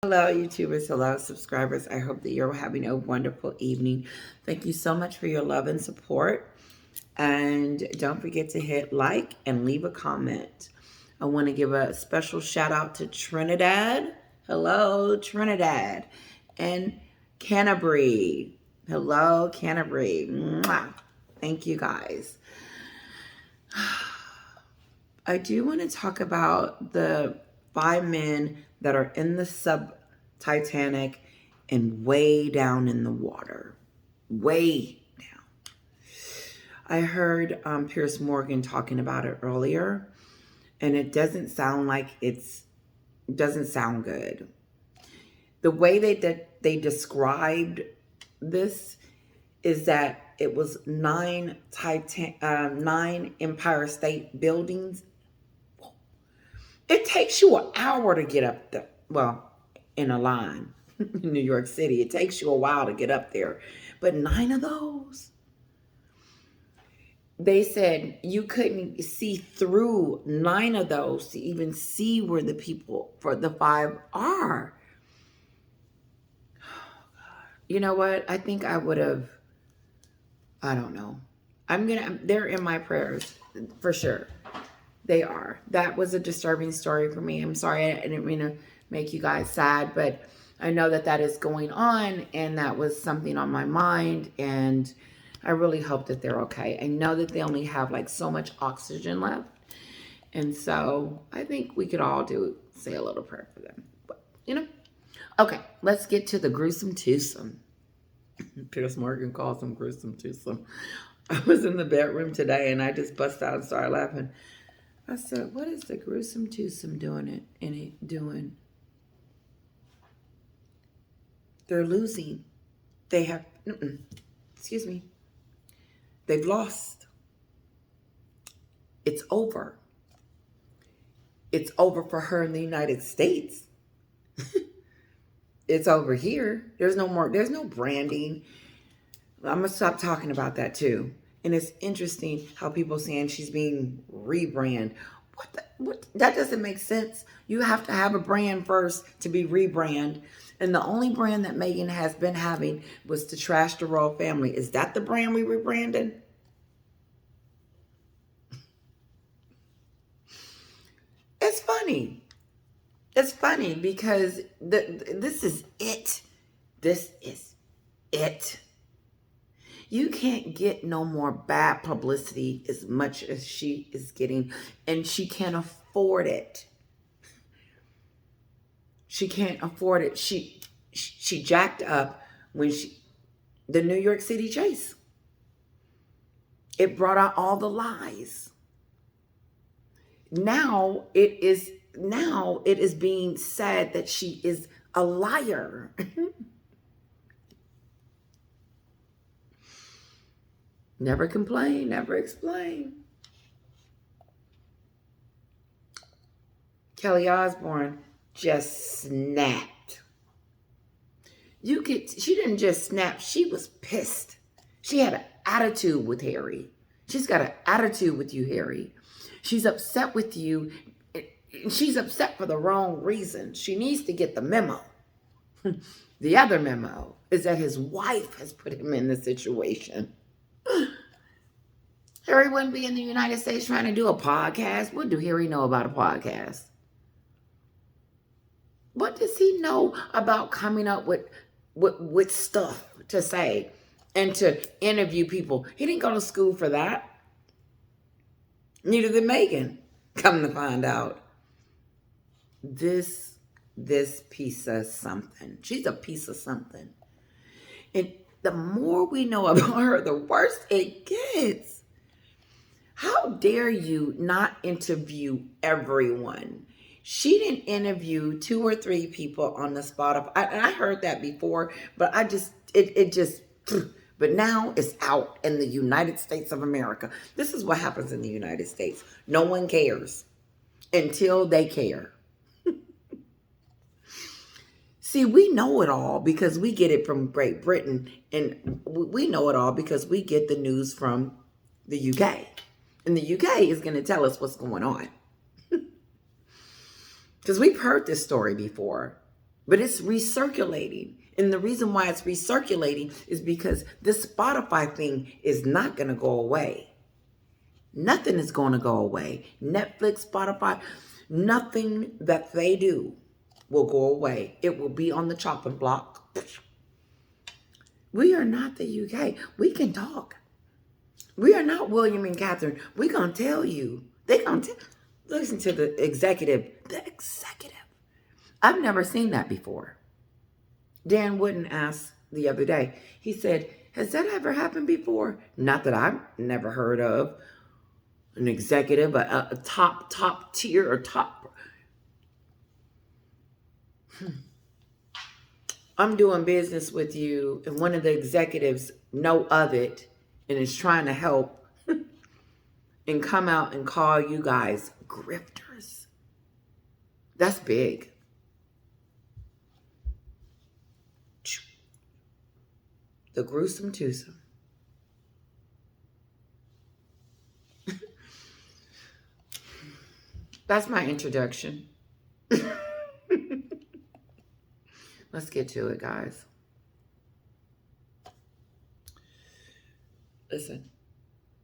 Hello, YouTubers. Hello, subscribers. I hope that you're having a wonderful evening. Thank you so much for your love and support. And don't forget to hit like and leave a comment. I want to give a special shout out to Trinidad. Hello, Trinidad. And Canterbury. Hello, Canterbury. Mwah. Thank you, guys. I do want to talk about the 5 men that are in the Titanic and way down in the water. Way down. I heard Piers Morgan talking about it earlier, and it doesn't sound like doesn't sound good. The way they described this is that it was 9 Empire State buildings. It takes you an hour to get up there. Well, in a line in New York City, it takes you a while to get up there. But 9 of those, they said you couldn't see through 9 of those to even see where the people for the 5 are. You know what? I think I would have, I don't know. They're in my prayers for sure. They are. That was a disturbing story for me. I'm sorry, I didn't mean to make you guys sad, but I know that is going on, and that was something on my mind, and I really hope that they're okay. I know that they only have like so much oxygen left, and so I think we could all say a little prayer for them. But, okay, let's get to the gruesome twosome. Piers Morgan calls them gruesome twosome. I was in the bedroom today, and I just bust out and started laughing. I said, what is the gruesome twosome doing? They're losing. They have, excuse me. They've lost. It's over. It's over for her in the United States. It's over here. There's no branding. I'm going to stop talking about that too. And it's interesting how people saying she's being rebrand. What? That doesn't make sense. You have to have a brand first to be rebrand. And the only brand that Meghan has been having was to trash the royal family. Is that the brand we rebranded? It's funny. It's funny because this is it. This is it. You can't get no more bad publicity as much as she is getting, and she can't afford it. She can't afford it. She jacked up when the New York City chase. It brought out all the lies. Now it is being said that she is a liar. Never complain, never explain. Kelly Osbourne just snapped. She didn't just snap, she was pissed. She had an attitude with Harry. She's got an attitude with you, Harry. She's upset with you. She's upset for the wrong reason. She needs to get the memo. The other memo is that his wife has put him in this situation. Harry wouldn't be in the United States trying to do a podcast. What do Harry know about a podcast? What does he know about coming up with stuff to say and to interview people? He didn't go to school for that. Neither did Meghan, come to find out. This piece of something. She's a piece of something. And the more we know about her, the worse it gets. How dare you not interview everyone? She didn't interview 2 or 3 people on the spot. I heard that before, but but now it's out in the United States of America. This is what happens in the United States. No one cares until they care. See, we know it all because we get it from Great Britain, and we know it all because we get the news from the UK. And the UK is going to tell us what's going on. Because we've heard this story before. But it's recirculating. And the reason why it's recirculating is because this Spotify thing is not going to go away. Nothing is going to go away. Netflix, Spotify, nothing that they do will go away. It will be on the chopping block. We are not the UK. We can talk. We are not William and Catherine. We're going to tell you. They're going to listen to the executive. The executive. I've never seen that before. Dan Wooden asked the other day. He said, has that ever happened before? Not that I've never heard of. An executive, a top tier or top. I'm doing business with you, and one of the executives know of it and is trying to help and come out and call you guys grifters. That's big. The gruesome twosome. That's my introduction. Let's get to it, guys. Listen,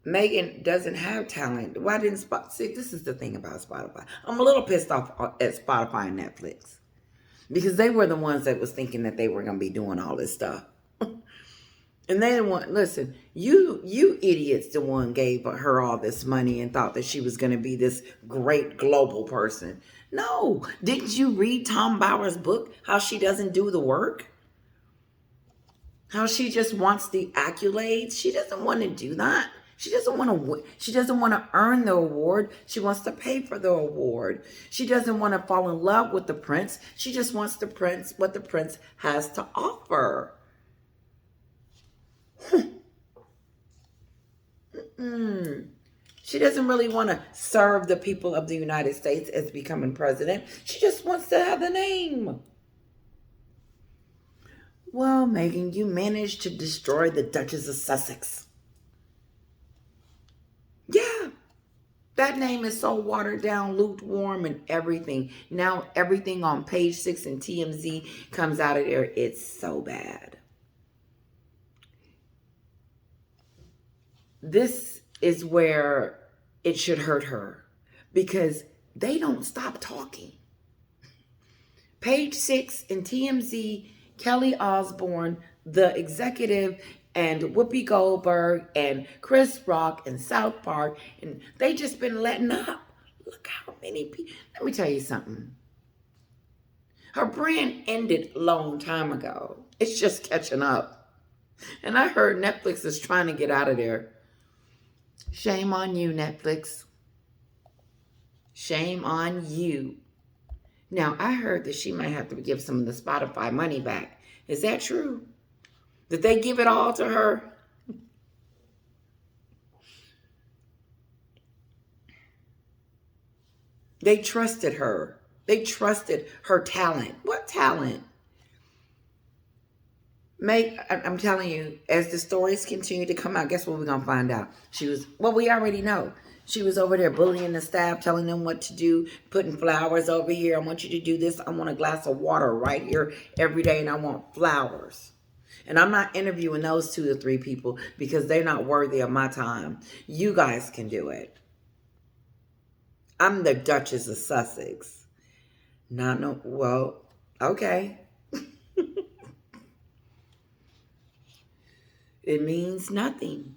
Meghan doesn't have talent. Why didn't Spotify? See, this is the thing about Spotify. I'm a little pissed off at Spotify and Netflix because they were the ones that was thinking that they were going to be doing all this stuff. And they didn't want, listen, you idiots, the one gave her all this money and thought that she was going to be this great global person. No. Didn't you read Tom Bauer's book, how she doesn't do the work? How she just wants the accolades? She doesn't want to do that. She doesn't want to earn the award. She wants to pay for the award. She doesn't want to fall in love with the prince. She just wants the prince, what the prince has to offer. She doesn't really want to serve the people of the United States as becoming president. She just wants to have the name. Well, Meghan, you managed to destroy the Duchess of Sussex. Yeah. That name is so watered down, lukewarm, and everything. Now everything on page 6 and TMZ comes out of there. It's so bad. This is where it should hurt her because they don't stop talking. Page 6 and TMZ, Kelly Osbourne, the executive, and Whoopi Goldberg, and Chris Rock, and South Park, and they just been letting up. Look how many people. Let me tell you something. Her brand ended a long time ago. It's just catching up. And I heard Netflix is trying to get out of there. Shame on you, Netflix. Shame on you. Now, I heard that she might have to give some of the Spotify money back. Is that true? Did they give it all to her? They trusted her. They trusted her talent. What talent? I'm telling you, as the stories continue to come out, guess what we're going to find out? We already know. She was over there bullying the staff, telling them what to do, putting flowers over here. I want you to do this. I want a glass of water right here every day, and I want flowers. And I'm not interviewing those 2 or 3 people because they're not worthy of my time. You guys can do it. I'm the Duchess of Sussex. Okay. It means nothing.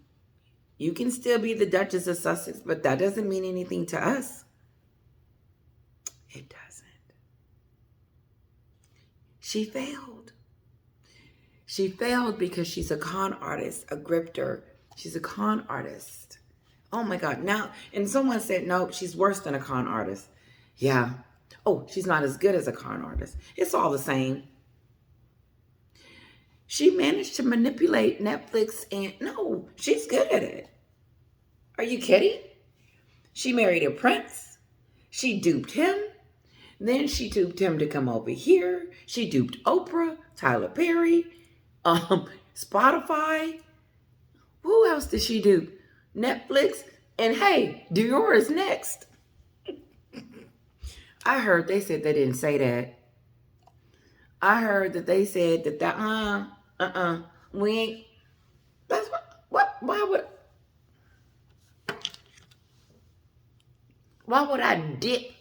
You can still be the Duchess of Sussex, but that doesn't mean anything to us. It doesn't. She failed. She failed because she's a con artist, a grifter. She's a con artist. Oh my God. Now, and someone said, no, she's worse than a con artist. Yeah. Oh, she's not as good as a con artist. It's all the same. She managed to manipulate Netflix and no, she's good at it. Are you kidding? She married a prince. She duped him. Then she duped him to come over here. She duped Oprah, Tyler Perry, Spotify. Who else did she dupe? Netflix. And hey, Dior is next. I heard they said they didn't say that. I heard that they said we ain't. That's what. Why would I dip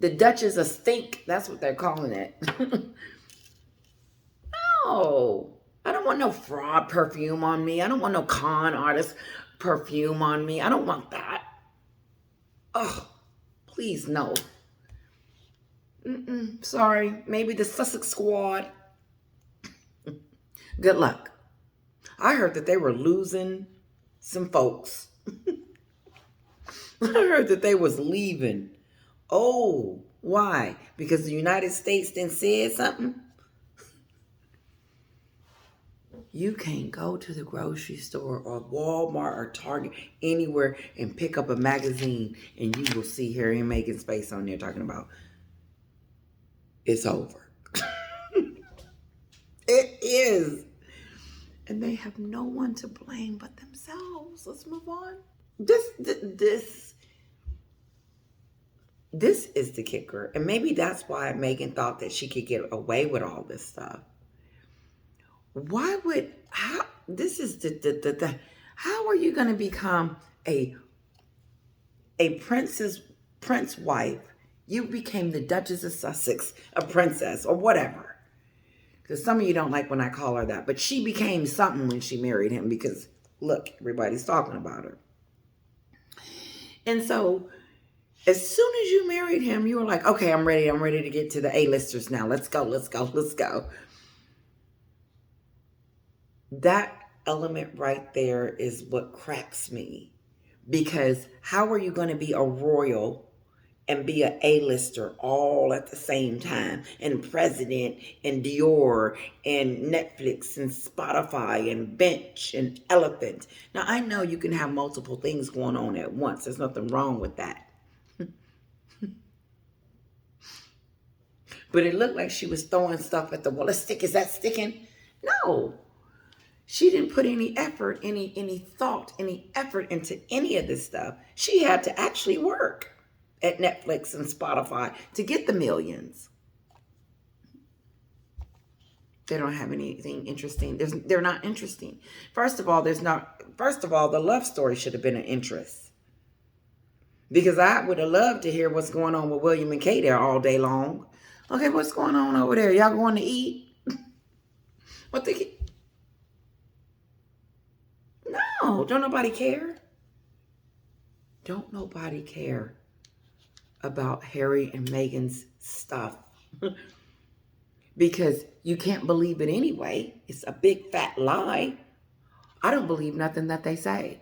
the Duchess of Stink? That's what they're calling it. No, I don't want no fraud perfume on me. I don't want no con artist perfume on me. I don't want that. Oh, please no. Sorry, maybe the Sussex Squad. Good luck. I heard that they were losing some folks. I heard that they was leaving. Oh, why? Because the United States then said something? You can't go to the grocery store or Walmart or Target, anywhere, and pick up a magazine and you will see Harry and Meghan's face on there talking about it's over. It is. And they have no one to blame but themselves. Let's move on. This is the kicker. And maybe that's why Meghan thought that she could get away with all this stuff. How are you going to become a prince wife? You became the Duchess of Sussex, a princess or whatever. Because some of you don't like when I call her that. But she became something when she married him because, look, everybody's talking about her. And so, as soon as you married him, you were like, okay, I'm ready. I'm ready to get to the A-listers now. Let's go. That element right there is what cracks me. Because how are you going to be a royal and be an A-lister all at the same time, and president, and Dior, and Netflix, and Spotify, and Bench, and Elephant? Now, I know you can have multiple things going on at once. There's nothing wrong with that. But it looked like she was throwing stuff at the wall. Let's stick. Is that sticking? No. She didn't put any effort, any thought, any effort into any of this stuff. She had to actually work at Netflix and Spotify to get the millions. They don't have anything interesting. They're not interesting. First of all, the love story should have been an interest. Because I would have loved to hear what's going on with William and Kate there all day long. Okay, what's going on over there? Y'all going to eat? What they? No, don't nobody care. Don't nobody care about Harry and Meghan's stuff. Because you can't believe it anyway. It's a big fat lie. I don't believe nothing that they say.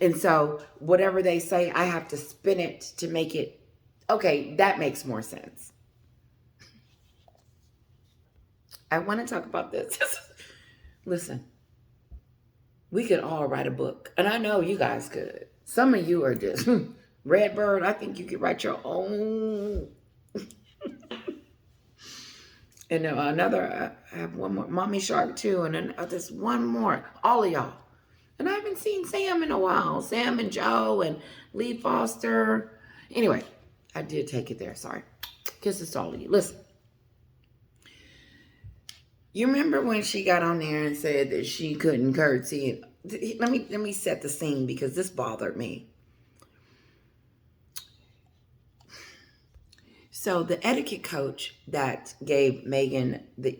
And so whatever they say, I have to spin it to make it, okay, that makes more sense. I want to talk about this. Listen, we could all write a book. And I know you guys could. Some of you are just, Redbird, I think you could write your own. And another, I have one more, Mommy Shark too, and then there's one more, all of y'all. And I haven't seen Sam in a while. Sam and Joe and Lee Foster. Anyway, I did take it there, sorry. Kisses to all of you. Listen. You remember when she got on there and said that she couldn't curtsy? Let me set the scene because this bothered me. So the etiquette coach that gave Meghan the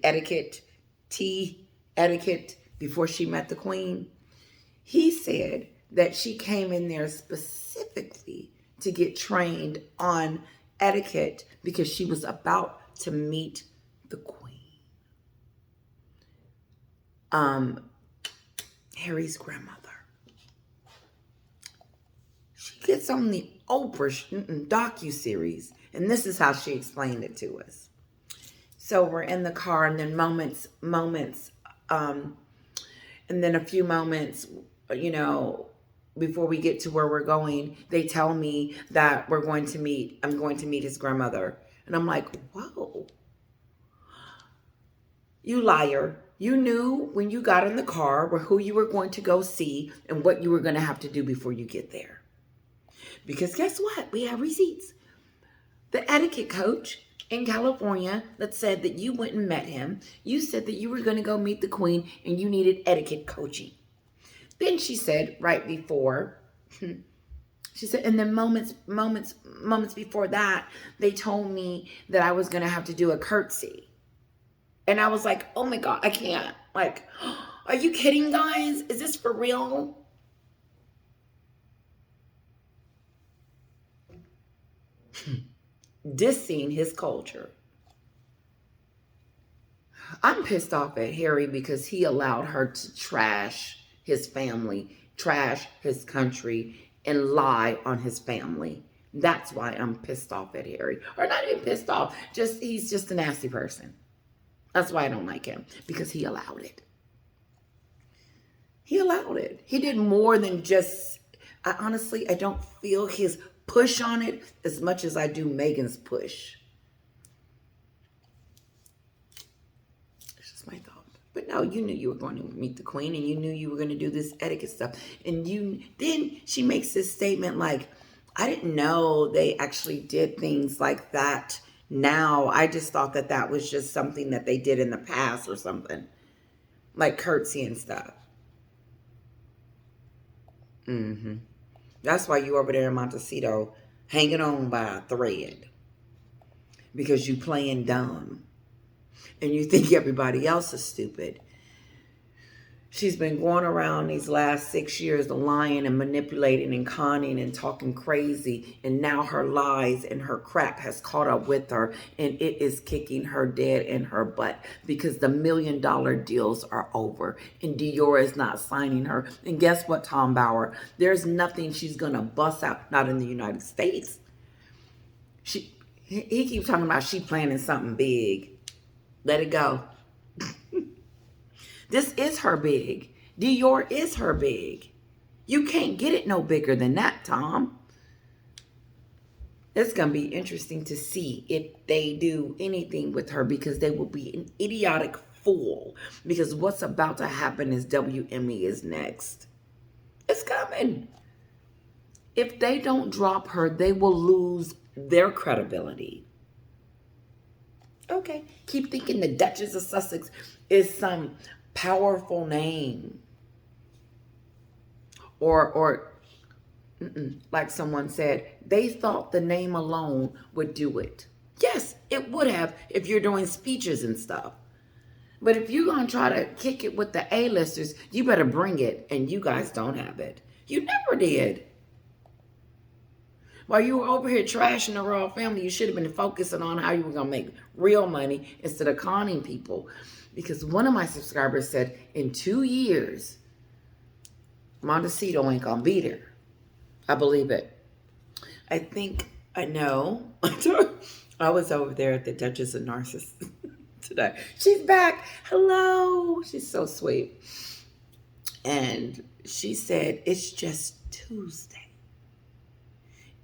tea etiquette before she met the Queen, he said that she came in there specifically to get trained on etiquette because she was about to meet the Queen. Harry's grandmother. She gets on the Oprah docuseries, and this is how she explained it to us. So we're in the car, and then moments, and then a few moments, before we get to where we're going, they tell me that I'm going to meet his grandmother. And I'm like, whoa. You liar. You knew when you got in the car who you were going to go see and what you were going to have to do before you get there. Because guess what? We have receipts. The etiquette coach in California that said that you went and met him. You said that you were going to go meet the queen and you needed etiquette coaching. Then she said right before, she said, and then moments before that, they told me that I was going to have to do a curtsy. And I was like, oh my God, I can't. Like, are you kidding, guys? Is this for real? Dissing his culture. I'm pissed off at Harry because he allowed her to trash his family, trash his country, and lie on his family. That's why I'm pissed off at Harry. Or not even pissed off, just he's just a nasty person. That's why I don't like him, because he allowed it. He allowed it. He did more than just, honestly, I don't feel his push on it as much as I do Meghan's push. It's just my thought. But no, you knew you were going to meet the queen and you knew you were going to do this etiquette stuff. And then she makes this statement like, I didn't know they actually did things like that now. I just thought that that was just something that they did in the past or something. Like curtsy and stuff. That's why you over there in Montecito hanging on by a thread. Because you playing dumb. And you think everybody else is stupid. She's been going around these last 6 years lying and manipulating and conning and talking crazy. And now her lies and her crap has caught up with her. And it is kicking her dead in her butt. Because the $1 million deals are over. And Dior is not signing her. And guess what, Tom Bauer? There's nothing she's going to bust out. Not in the United States. He keeps talking about she planning something big. Let it go. This is her big. Dior is her big. You can't get it no bigger than that, Tom. It's going to be interesting to see if they do anything with her, because they will be an idiotic fool. Because what's about to happen is WME is next. It's coming. If they don't drop her, they will lose their credibility. Okay. Keep thinking the Duchess of Sussex is some powerful name. Or like someone said, they thought the name alone would do it. Yes, it would have if you're doing speeches and stuff. But if you're going to try to kick it with the A-listers, you better bring it, and you guys don't have it. You never did. While you were over here trashing the royal family, you should have been focusing on how you were going to make real money instead of conning people. Because one of my subscribers said, in 2 years, Montecito ain't going to be there. I believe it. I think I know. I was over there at the Duchess of Narcissus today. She's back. Hello. She's so sweet. And she said, it's just Tuesday.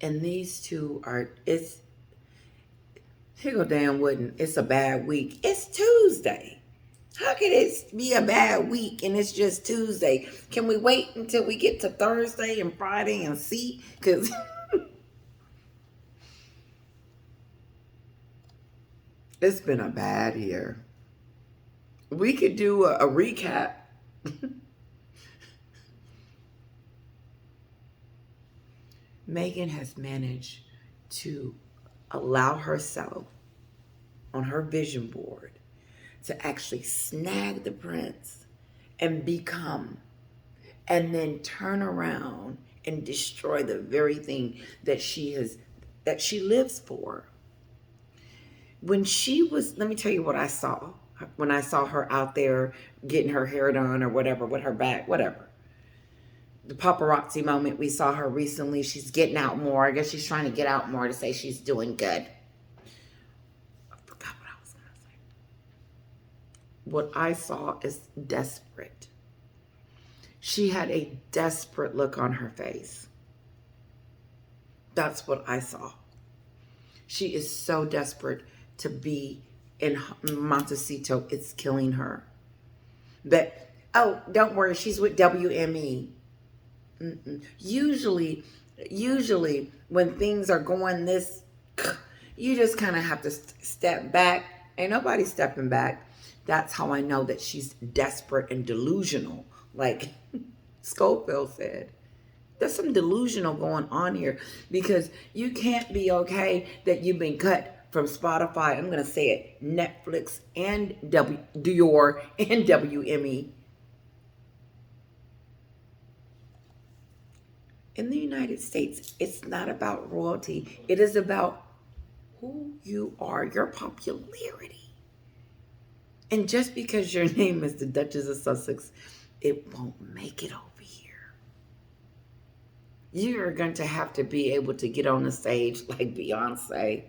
And these two are, here go Dan Wooden, it's a bad week. It's Tuesday. How can it be a bad week and it's just Tuesday? Can we wait until we get to Thursday and Friday and see? Because it's been a bad year. We could do a recap. Meghan has managed to allow herself on her vision board to actually snag the prince and become, and then turn around and destroy the very thing that she lives for. When she was, let me tell you what I saw when I saw her out there getting her hair done or whatever with her back, whatever. The paparazzi moment we saw her recently, she's getting out more. I guess she's trying to get out more to say she's doing good. I forgot what I was going to say. What I saw is desperate. She had a desperate look on her face. That's what I saw. She is so desperate to be in Montecito. It's killing her. But, oh, don't worry, she's with WME. Usually when things are going this, You just kind of have to step back. Ain't nobody stepping back. That's how I know that she's desperate and delusional. Like Schofield said, there's some delusional going on here, because you can't be okay that you've been cut from Spotify. I'm going to say it, Netflix and Dior and WME. In the United States, it's not about royalty. It is about who you are, your popularity. And just because your name is the Duchess of Sussex, it won't make it over here. You are going to have to be able to get on the stage like Beyonce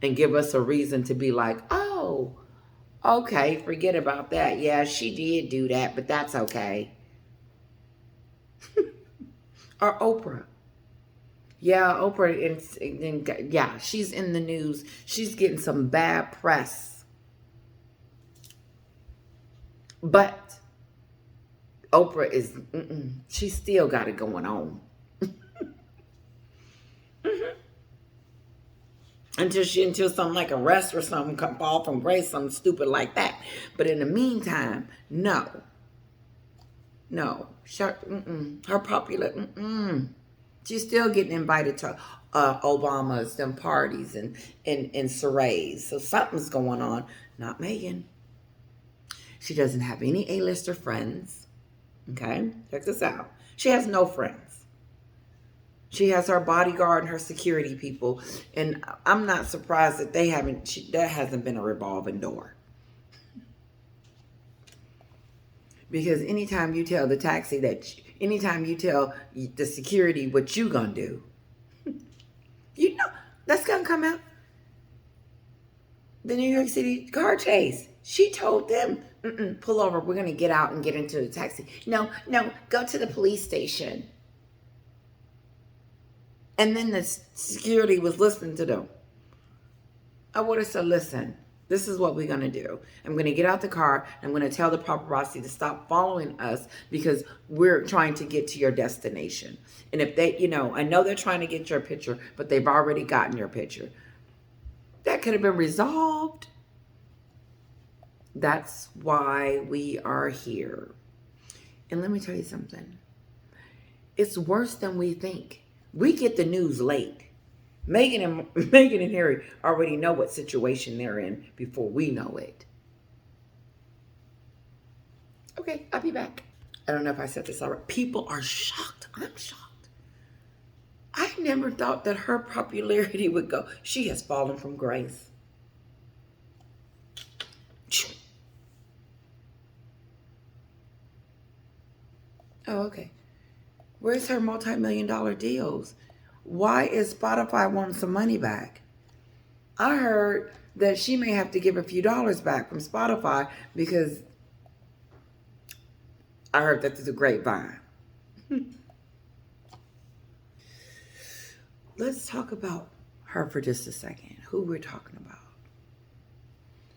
and give us a reason to be like, oh, okay, forget about that. Yeah, she did do that, but that's okay. Or Oprah. Yeah, Oprah, yeah, she's in the news. She's getting some bad press. But Oprah is, she's still got it going on. Until something like arrest or something come fall from grace, something stupid like that. But in the meantime, no. Her popular, she's still getting invited to Obama's, them parties and soirees. So something's going on. Not Meghan. She doesn't have any A-lister friends. Okay, check this out. She has no friends. She has her bodyguard and her security people, and I'm not surprised that that hasn't been a revolving door. Because anytime you tell the taxi anytime you tell the security what you gonna do, you know that's gonna come out. The New York City car chase. She told them, pull over. We're gonna get out and get into the taxi. No, go to the police station. And then the security was listening to them. I would have said, listen, this is what we're going to do. I'm going to get out the car. I'm going to tell the paparazzi to stop following us because we're trying to get to your destination. And if they, I know they're trying to get your picture, but they've already gotten your picture. That could have been resolved. That's why we are here. And let me tell you something. It's worse than we think. We get the news late. Meghan and Harry already know what situation they're in before we know it. Okay, I'll be back. I don't know if I said this already. People are shocked. I'm shocked. I never thought that her popularity would go. She has fallen from grace. Oh, okay. Where's her multi-million-dollar deals? Why is Spotify wanting some money back? I heard that she may have to give a few dollars back from Spotify because I heard that there's a grapevine. Let's talk about her for just a second. Who we're talking about.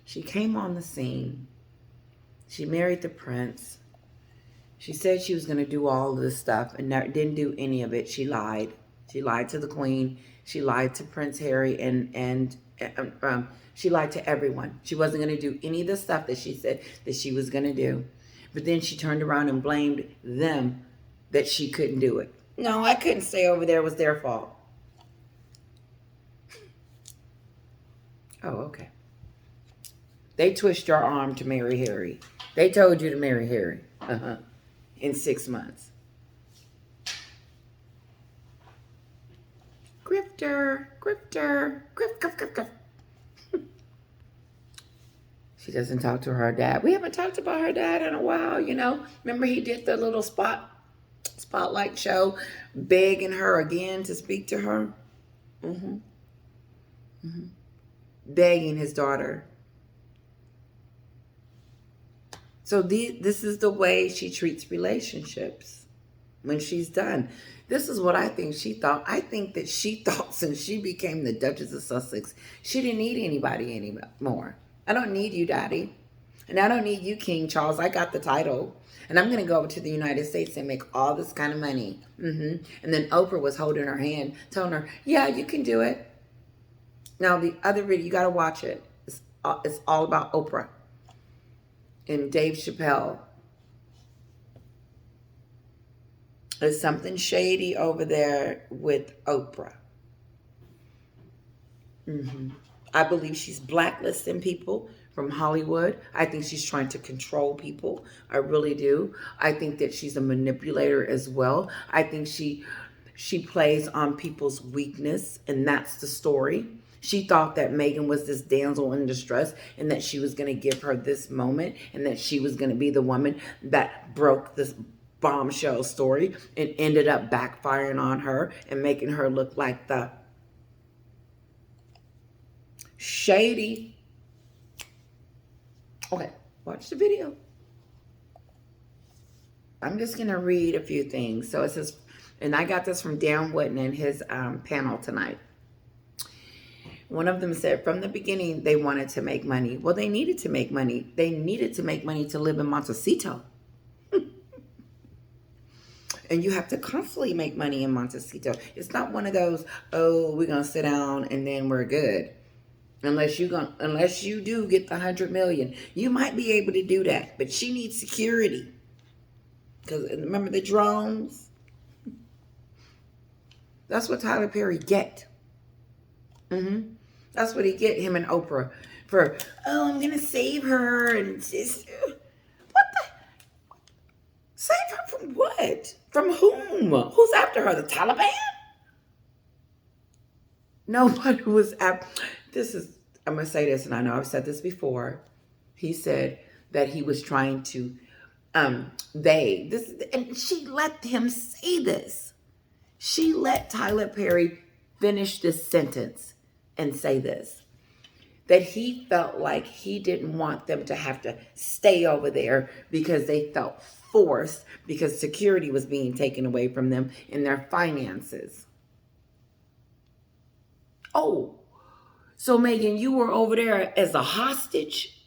She came on the scene. She married the prince. She said she was going to do all of this stuff and didn't do any of it. She lied. She lied to the queen. She lied to Prince Harry and she lied to everyone. She wasn't going to do any of the stuff that she said that she was going to do. But then she turned around and blamed them that she couldn't do it. No, I couldn't stay over there. It was their fault. Oh, okay. They twist your arm to marry Harry. They told you to marry Harry. In 6 months. Grifter. Griff. She doesn't talk to her dad. We haven't talked about her dad in a while, Remember he did the little spotlight show begging her again to speak to her? Begging his daughter. So this is the way she treats relationships when she's done. This is what I think she thought. I think that she thought since she became the Duchess of Sussex, she didn't need anybody anymore. I don't need you, Daddy. And I don't need you, King Charles. I got the title. And I'm going to go over to the United States and make all this kind of money. And then Oprah was holding her hand, telling her, yeah, you can do it. Now, the other video, you got to watch it. It's all about Oprah and Dave Chappelle. There's something shady over there with Oprah. I believe she's blacklisting people from Hollywood. I think she's trying to control people. I really do. I think that she's a manipulator as well. I think she plays on people's weakness, and that's the story. She thought that Meghan was this damsel in distress and that she was going to give her this moment and that she was going to be the woman that broke this bombshell story and ended up backfiring on her and making her look like the shady. Okay, watch the video. I'm just going to read a few things. So it says, and I got this from Dan Wootton in his panel tonight. One of them said, from the beginning, they wanted to make money. Well, they needed to make money. They needed to make money to live in Montecito. And you have to constantly make money in Montecito. It's not one of those, oh, we're going to sit down and then we're good. Unless you do get the 100 million. You might be able to do that. But she needs security. Because remember the drones? That's what Tyler Perry get. That's what he get, him and Oprah. For, oh, I'm going to save her. And just, what the? Save her from what? From whom? Who's after her? The Taliban? Nobody was after. I'm going to say this, and I know I've said this before. He said that he was trying to, and she let him say this. She let Tyler Perry finish this sentence and say this, that he felt like he didn't want them to have to stay over there because they felt forced because security was being taken away from them in their finances. Oh, so Meghan, you were over there as a hostage?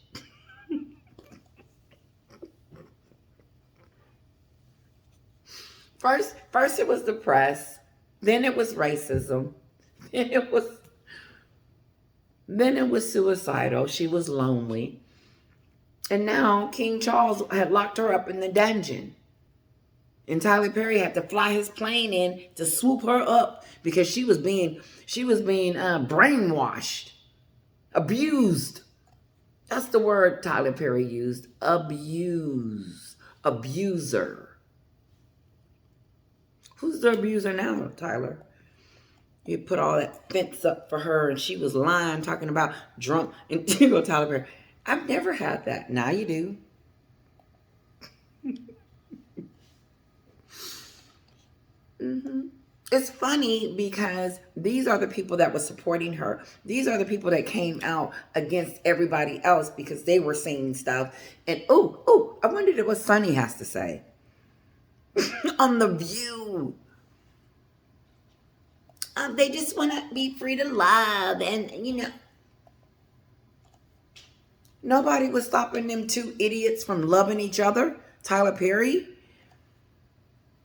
First it was the press, then it was racism, then it was suicidal. She was lonely. And now King Charles had locked her up in the dungeon. And Tyler Perry had to fly his plane in to swoop her up because she was being brainwashed, abused. That's the word Tyler Perry used. Abuse. Abuser. Who's the abuser now, Tyler? You put all that fence up for her and she was lying, talking about drunk. And you go, Tyler Perry, I've never had that. Now you do. It's funny because these are the people that were supporting her. These are the people that came out against everybody else because they were saying stuff. And I wondered what Sonny has to say on The View. They just want to be free to love. And, nobody was stopping them two idiots from loving each other. Tyler Perry.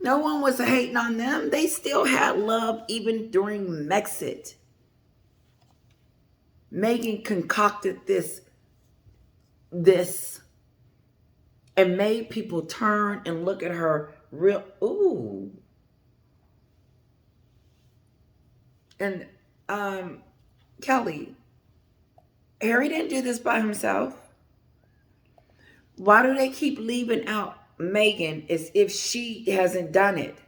No one was hating on them. They still had love even during Brexit. Meghan concocted this and made people turn and look at her real, ooh. And Kelly, Harry didn't do this by himself. Why do they keep leaving out Meghan as if she hasn't done it?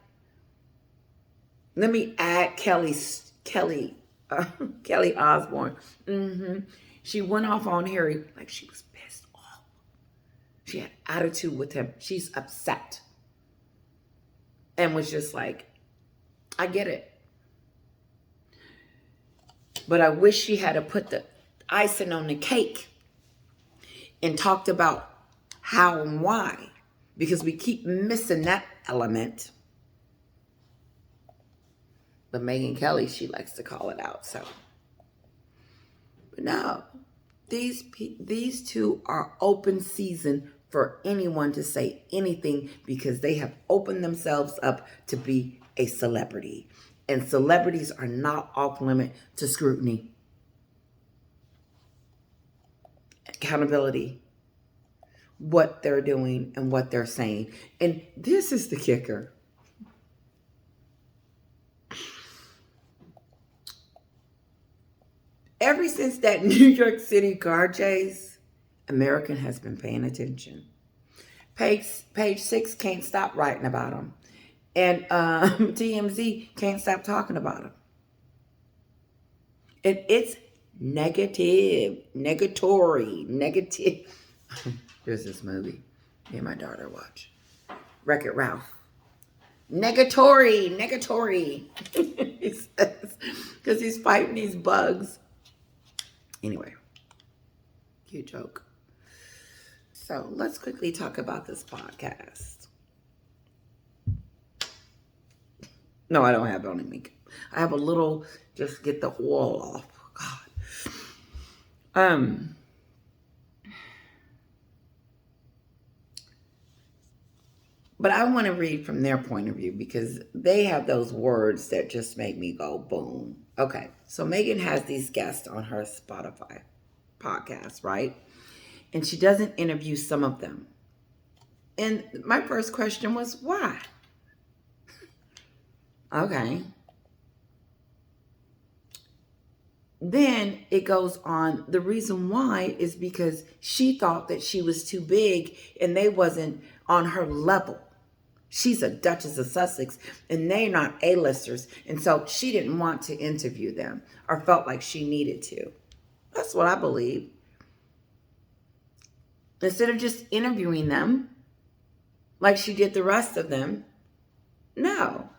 Let me add Kelly Osbourne. She went off on Harry like she was pissed off. She had attitude with him. She's upset. And was just like, I get it. But I wish she had to put the icing on the cake and talked about how and why. Because we keep missing that element. But Megyn Kelly, she likes to call it out. So, but no, these two are open season for anyone to say anything because they have opened themselves up to be a celebrity. And celebrities are not off limit to scrutiny. accountability, what they're doing and what they're saying. And this is the kicker. Ever since that New York City car chase, American has been paying attention. Page 6 can't stop writing about them. And TMZ can't stop talking about them. And it's negatory. There's this movie me and my daughter watch. Wreck-It Ralph. Negatory. He says, because he's fighting these bugs. Anyway, cute joke. So let's quickly talk about this podcast. No, I don't have any makeup. I have a little, just get the oil off. God. But I want to read from their point of view because they have those words that just make me go boom. Okay, so Meghan has these guests on her Spotify podcast, right? And she doesn't interview some of them. And my first question was, why? Okay. Then it goes on. The reason why is because she thought that she was too big and they wasn't on her level. She's a Duchess of Sussex and they're not A-listers. And so she didn't want to interview them or felt like she needed to. That's what I believe. Instead of just interviewing them like she did the rest of them. No.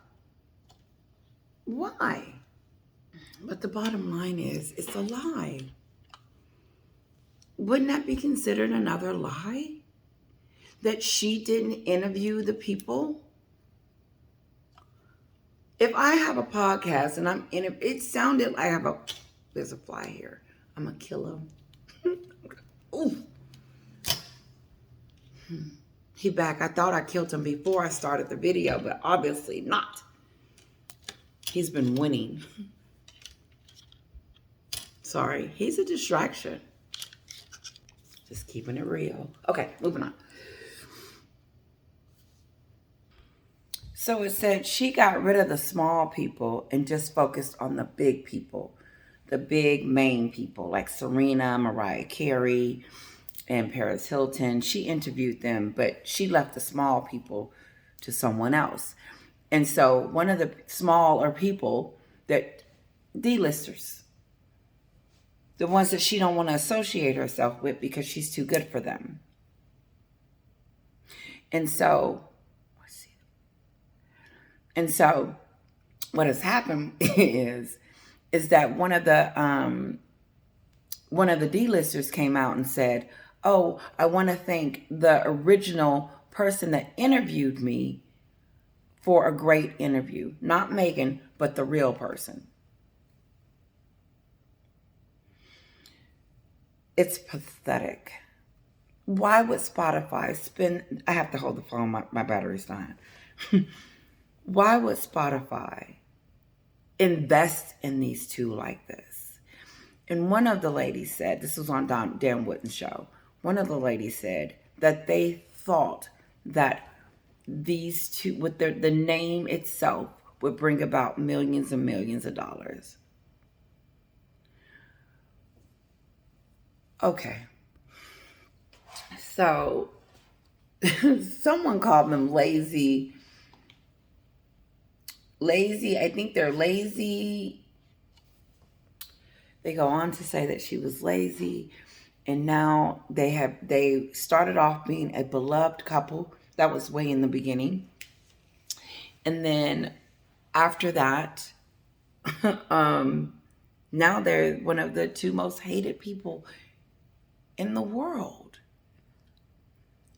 Why? But the bottom line is, it's a lie. Wouldn't that be considered another lie? That she didn't interview the people? If I have a podcast and I'm in it, it sounded like I have a, there's a fly here. I'm going to kill him. Ooh. He back. I thought I killed him before I started the video, but obviously not. He's been winning. Sorry. He's a distraction. Just keeping it real. Okay, moving on. So it said she got rid of the small people and just focused on the big people. The big main people like Serena, Mariah Carey, and Paris Hilton. She interviewed them, but she left the small people to someone else. And so one of the smaller people that D-listers, the ones that she don't want to associate herself with because she's too good for them. And so what has happened is that one of the D-listers came out and said, "Oh, I want to thank the original person that interviewed me for a great interview. Not Meghan, but the real person." It's pathetic. Why would Spotify spend... I have to hold the phone. My battery's dying. Why would Spotify invest in these two like this? And one of the ladies said, this was on Dan Wootten's show, one of the ladies said that they thought that these two, with the name itself, would bring about millions and millions of dollars. Okay. So, someone called them lazy, I think they're lazy. They go on to say that she was lazy. And now they started off being a beloved couple. That was way in the beginning. And then after that, now they're one of the two most hated people in the world.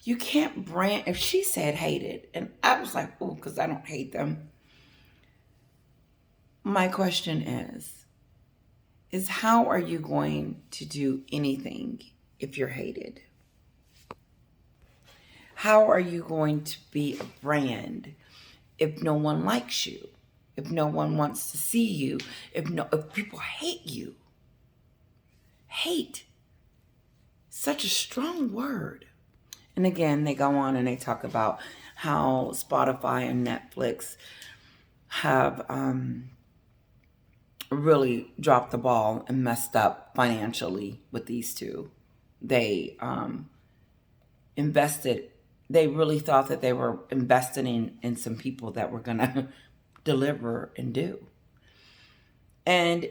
You can't brand, if she said hated, and I was like, oh, because I don't hate them. My question is how are you going to do anything if you're hated? How are you going to be a brand if no one likes you? If no one wants to see you? If people hate you? Hate Such a strong word. And again, they go on and they talk about how Spotify and Netflix have really dropped the ball and messed up financially with these two. They invested, they really thought that they were investing in some people that were going to deliver and do. And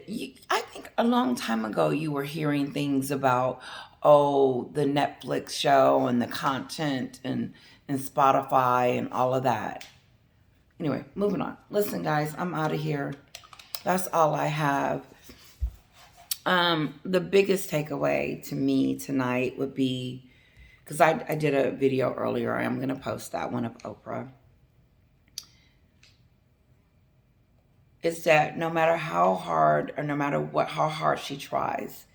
I think a long time ago, you were hearing things about, oh, the Netflix show and the content and Spotify and all of that. Anyway, moving on. Listen, guys, I'm out of here. That's all I have. The biggest takeaway to me tonight would be, because I did a video earlier. I'm going to post that one of Oprah. Is that no matter how hard or no matter how hard she tries,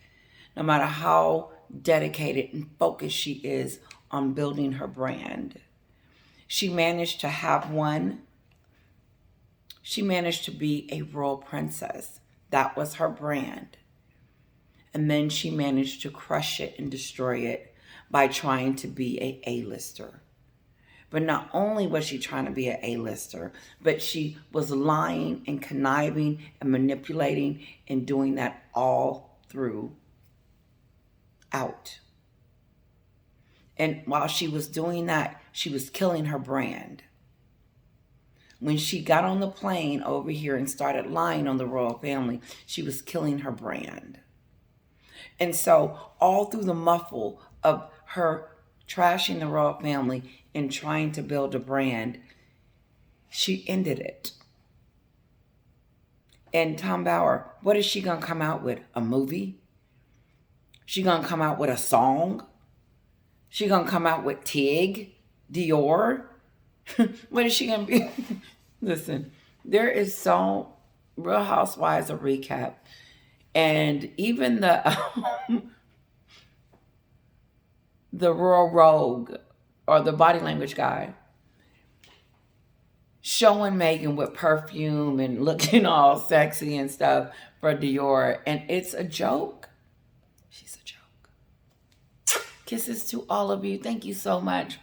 no matter how dedicated and focused she is on building her brand, she managed to have one. She managed to be a royal princess. That was her brand. And then she managed to crush it and destroy it by trying to be a A-lister. But not only was she trying to be an A-lister, but she was lying and conniving and manipulating and doing that all throughout. And while she was doing that, she was killing her brand. When she got on the plane over here and started lying on the royal family, she was killing her brand. And so all through the muffle of her trashing the royal family and trying to build a brand, she ended it. And Tom Bauer, what is she going to come out with? A movie? She going to come out with a song? She going to come out with Tig? Dior? What is she going to be? Listen, there is so Real Housewives a recap. And even the Royal Rogue or the body language guy showing Meghan with perfume and looking all sexy and stuff for Dior. And it's a joke. She's a joke. Kisses to all of you. Thank you so much.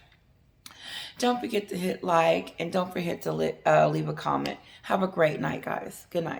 Don't forget to hit like and don't forget to leave a comment. Have a great night, guys. Good night.